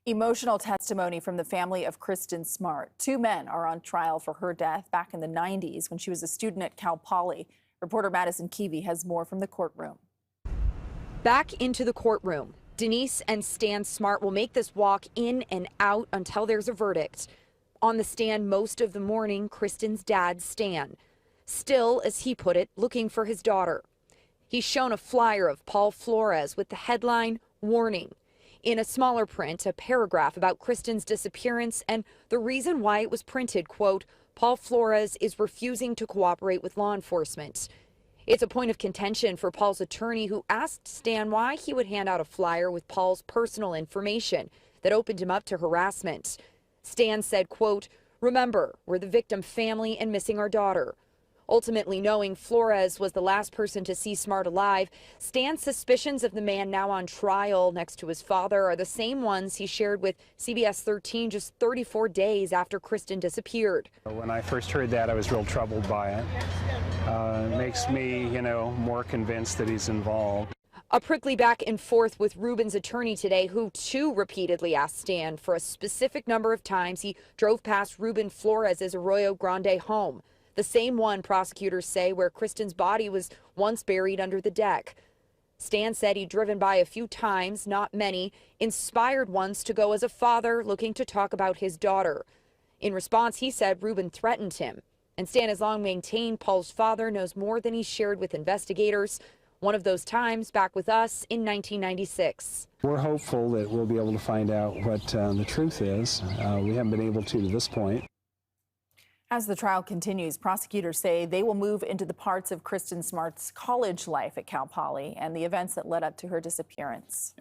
Emotional testimony from the family of Kristin Smart. Two men are on trial for her death back in the 90s when she was a student at Cal Poly. Reporter Madison Keevy has more from the courtroom. Back into the courtroom, Denise and Stan Smart will make this walk in and out until there's a verdict. On the stand most of the morning, Kristin's dad, Stan, still, as he put it, looking for his daughter. He's shown a flyer of Paul Flores with the headline, "Warning." In a smaller print, a paragraph about Kristin's disappearance and the reason why it was printed, quote, "Paul Flores is refusing to cooperate with law enforcement." It's a point of contention for Paul's attorney, who asked Stan why he would hand out a flyer with Paul's personal information that opened him up to harassment. Stan said, quote, "Remember, we're the victim family and missing our daughter." Ultimately, knowing Flores was the last person to see Smart alive, Stan's suspicions of the man now on trial next to his father are the same ones he shared with CBS 13 just 34 days after Kristin disappeared. When I first heard that, I was real troubled by it. It makes me, more convinced that he's involved. A prickly back and forth with Ruben's attorney today, who too repeatedly asked Stan for a specific number of times he drove past Ruben Flores' Arroyo Grande home. The same one prosecutors say where Kristin's body was once buried under the deck. Stan said he'd driven by a few times, not many, inspired once to go as a father looking to talk about his daughter. In response, he said Ruben threatened him. And Stan has long maintained Paul's father knows more than he shared with investigators. One of those times back with us in 1996. We're hopeful that we'll be able to find out what the truth is. We haven't been able to this point. As the trial continues, prosecutors say they will move into the parts of Kristin Smart's college life at Cal Poly and the events that led up to her disappearance.